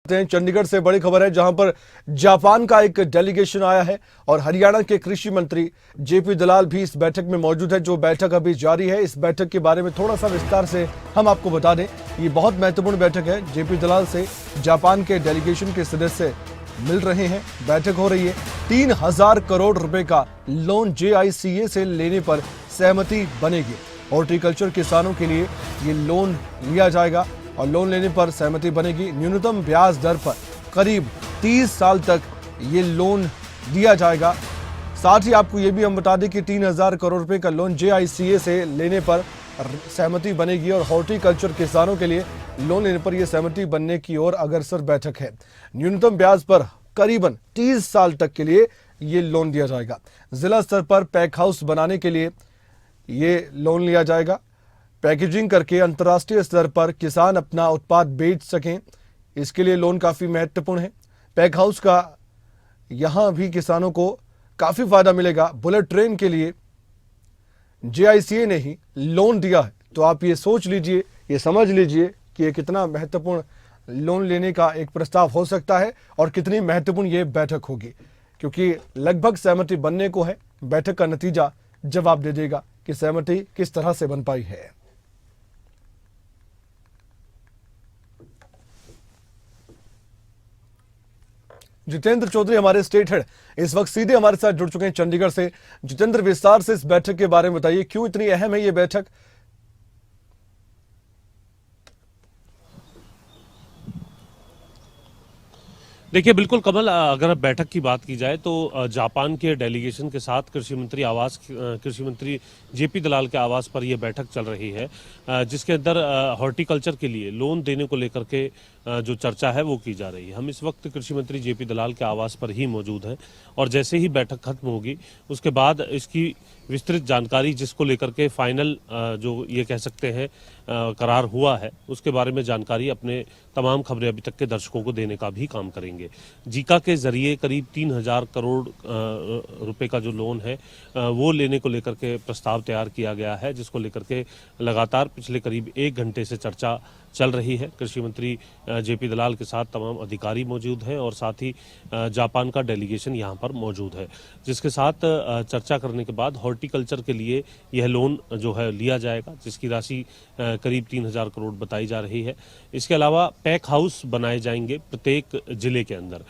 चंडीगढ़ से बड़ी खबर है, जहां पर जापान का एक डेलीगेशन आया है और हरियाणा के कृषि मंत्री जेपी दलाल भी इस बैठक में मौजूद है। जो बैठक अभी जारी है, इस बैठक के बारे में थोड़ा सा विस्तार से हम आपको बता दें। ये बहुत महत्वपूर्ण बैठक है। जेपी दलाल से जापान के डेलीगेशन के सदस्य मिल रहे हैं, बैठक हो रही है। 3000 करोड़ रुपए का लोन JICA से लेने पर सहमति बनेगी। हॉर्टिकल्चर किसानों के लिए ये लोन लिया जाएगा और लोन लेने पर सहमति बनेगी। न्यूनतम ब्याज दर पर करीब 30 साल तक ये लोन दिया जाएगा। साथ ही आपको ये भी हम बता दें कि 3000 करोड़ रुपए का लोन JICA से लेने पर सहमति बनेगी और हॉर्टिकल्चर किसानों के लिए लोन लेने पर यह सहमति बनने की ओर अग्रसर बैठक है। न्यूनतम ब्याज पर करीबन 30 साल तक के लिए ये लोन दिया जाएगा। जिला स्तर पर पैक हाउस बनाने के लिए ये लोन लिया जाएगा। पैकेजिंग करके अंतर्राष्ट्रीय स्तर पर किसान अपना उत्पाद बेच सकें, इसके लिए लोन काफ़ी महत्वपूर्ण है। पैक हाउस का यहाँ भी किसानों को काफ़ी फायदा मिलेगा। बुलेट ट्रेन के लिए JICA ने ही लोन दिया है, तो आप ये सोच लीजिए, ये समझ लीजिए कि ये कितना महत्वपूर्ण लोन लेने का एक प्रस्ताव हो सकता है और कितनी महत्वपूर्ण ये बैठक होगी, क्योंकि लगभग सहमति बनने को है। बैठक का नतीजा जवाब दे देगा कि सहमति किस तरह से बन पाई है। जितेंद्र चौधरी हमारे स्टेट हेड इस वक्त सीधे हमारे साथ जुड़ चुके हैं चंडीगढ़ से। जितेंद्र, विस्तार से इस बैठक के बारे में बताइए, क्यों इतनी अहम है ये बैठक? देखिए, बिल्कुल कमल, अगर बैठक की बात की जाए तो जापान के डेलीगेशन के साथ कृषि मंत्री जेपी दलाल के आवास पर यह बैठक चल रही है, जिसके अंदर हॉर्टिकल्चर के लिए लोन देने को लेकर के जो चर्चा है वो की जा रही है। हम इस वक्त कृषि मंत्री जेपी दलाल के आवास पर ही मौजूद हैं और जैसे ही बैठक खत्म होगी उसके बाद इसकी विस्तृत जानकारी, जिसको लेकर के फाइनल जो ये कह सकते हैं करार हुआ है, उसके बारे में जानकारी अपने तमाम खबरें अभी तक के दर्शकों को देने का भी काम करेंगे। जीका के जरिए करीब 3000 करोड़ रुपए का जो लोन है वो लेने को लेकर के प्रस्ताव तैयार किया गया है, जिसको लेकर के लगातार पिछले करीब 1 घंटे से चर्चा चल रही है। कृषि मंत्री जेपी दलाल के साथ तमाम अधिकारी मौजूद हैं और साथ ही जापान का डेलीगेशन यहां पर मौजूद है, जिसके साथ चर्चा करने के बाद हॉर्टिकल्चर के लिए यह लोन जो है लिया जाएगा, जिसकी राशि करीब 3000 करोड़ बताई जा रही है। इसके अलावा पैक हाउस बनाए जाएंगे प्रत्येक जिले के अंदर।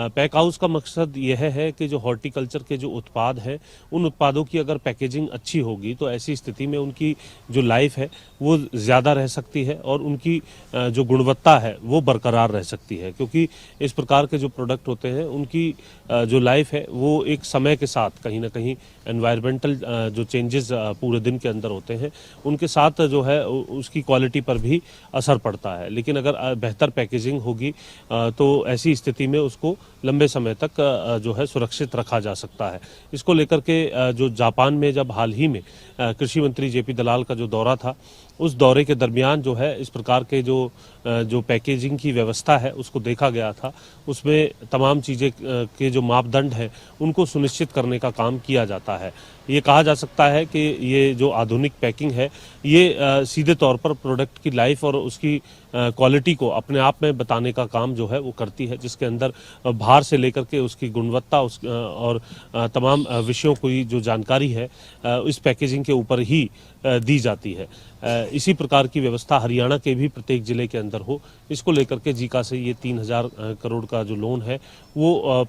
पैक हाउस का मकसद यह है कि जो हॉर्टिकल्चर के जो उत्पाद हैं, उन उत्पादों की अगर पैकेजिंग अच्छी होगी तो ऐसी स्थिति में उनकी जो लाइफ है वो ज़्यादा रह सकती है और उनकी जो गुणवत्ता है वो बरकरार रह सकती है, क्योंकि इस प्रकार के जो प्रोडक्ट होते हैं उनकी जो लाइफ है वो एक समय के साथ कहीं ना कहीं एनवायरमेंटल जो चेंजेस पूरे दिन के अंदर होते हैं उनके साथ जो है उसकी क्वालिटी पर भी असर पड़ता है। लेकिन अगर बेहतर पैकेजिंग होगी तो ऐसी स्थिति में उसको लंबे समय तक जो है सुरक्षित रखा जा सकता है। इसको लेकर के जो जापान में जब हाल ही में कृषि मंत्री जेपी दलाल का जो दौरा था, उस दौरे के दरमियान जो है इस प्रकार के जो पैकेजिंग की व्यवस्था है उसको देखा गया था। उसमें तमाम चीज़ें के जो मापदंड हैं उनको सुनिश्चित करने का काम किया जाता है। ये कहा जा सकता है कि ये जो आधुनिक पैकिंग है ये सीधे तौर पर प्रोडक्ट की लाइफ और उसकी क्वालिटी को अपने आप में बताने का काम जो है वो करती है, जिसके अंदर बाहर से लेकर के उसकी गुणवत्ता और तमाम विषयों की जो जानकारी है इस पैकेजिंग के ऊपर ही दी जाती है। इसी प्रकार की व्यवस्था हरियाणा के भी प्रत्येक जिले के अंदर हो, इसको लेकर के जीका से ये 3000 करोड़ का जो लोन है वो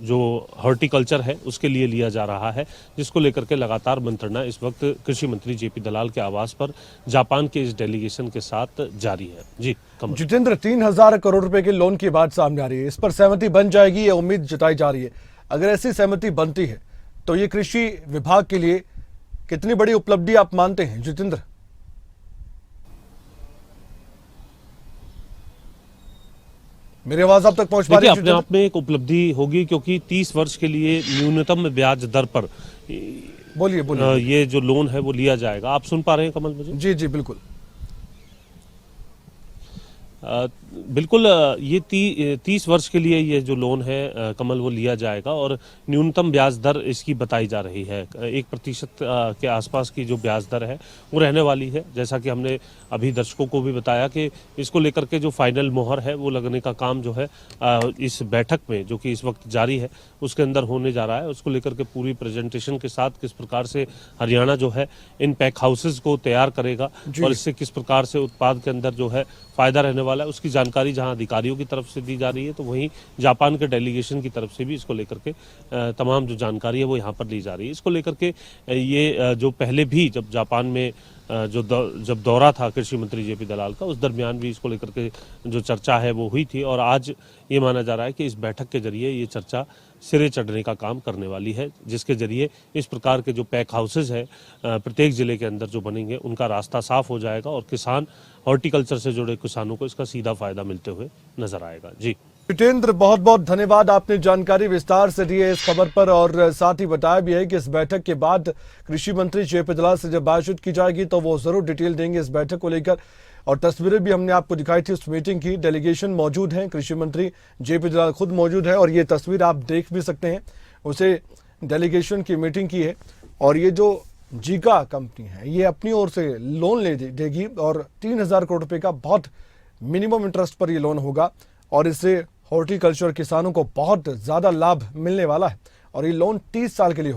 जो हॉर्टिकल्चर है उसके लिए लिया जा रहा है, जिसको लेकर के लगातार मंत्रणा इस वक्त कृषि मंत्री जेपी दलाल के आवास पर जापान के इस डेलीगेशन के साथ जारी है। जी जितेंद्र, 3000 करोड़ रुपए के लोन की बात सामने आ रही है, इस पर सहमति बन जाएगी, ये उम्मीद जताई जा रही है। अगर ऐसी सहमति बनती है तो ये कृषि विभाग के लिए कितनी बड़ी उपलब्धि आप मानते हैं जितेंद्र? मेरी आवाज आप तक पहुंच पा रही है? अपने आप में एक उपलब्धि होगी, क्योंकि 30 वर्ष के लिए न्यूनतम ब्याज दर पर बोलिए ये जो लोन है वो लिया जाएगा। आप सुन पा रहे हैं कमल मुझे? जी बिल्कुल। बिल्कुल ये 30 वर्ष के लिए ये जो लोन है कमल वो लिया जाएगा और न्यूनतम ब्याज दर इसकी बताई जा रही है 1% के आसपास की जो ब्याज दर है वो रहने वाली है। जैसा कि हमने अभी दर्शकों को भी बताया कि इसको लेकर के जो फाइनल मोहर है वो लगने का काम जो है इस बैठक में जो कि इस वक्त जारी है उसके अंदर होने जा रहा है। उसको लेकर के पूरी प्रेजेंटेशन के साथ किस प्रकार से हरियाणा जो है इन पैक हाउसेज को तैयार करेगा और इससे किस प्रकार से उत्पाद के अंदर जो है फायदा रहने वाला है उसकी जानकारी जहां अधिकारियों की तरफ से दी जा रही है, तो वहीं जापान के डेलीगेशन की तरफ से भी इसको लेकर के तमाम जो जानकारी है वो यहाँ पर ली जा रही है। इसको लेकर के ये जो पहले भी जब जापान में जब दौरा था कृषि मंत्री जेपी दलाल का, उस दरमियान भी इसको लेकर के जो चर्चा है वो हुई थी और आज ये माना जा रहा है कि इस बैठक के जरिए ये चर्चा सिरे चढ़ने का काम करने वाली है, जिसके जरिए इस प्रकार के जो पैक हाउसेज है प्रत्येक जिले के अंदर जो बनेंगे उनका रास्ता साफ हो जाएगा और किसान हॉर्टिकल्चर से जुड़े किसानों को इसका सीधा फायदा मिलते हुए नजर आएगा। जी जितेंद्र, बहुत बहुत धन्यवाद, आपने जानकारी विस्तार से दी है इस खबर पर और साथ ही बताया भी है कि इस बैठक के बाद कृषि मंत्री जेपी दलाल से जब बातचीत की जाएगी तो वो जरूर डिटेल देंगे इस बैठक को लेकर। और तस्वीरें भी हमने आपको दिखाई थी उस मीटिंग की, डेलीगेशन मौजूद है, कृषि मंत्री जेपी दलाल खुद मौजूद है और ये तस्वीर आप देख भी सकते हैं, उसे डेलीगेशन की मीटिंग की है। और ये जो जीका कंपनी है ये अपनी ओर से लोन ले देगी और 3,000 करोड़ रुपए का बहुत मिनिमम इंटरेस्ट पर ये लोन होगा और इससे हॉर्टिकल्चर किसानों को बहुत ज्यादा लाभ मिलने वाला है और ये लोन 30 साल के लिए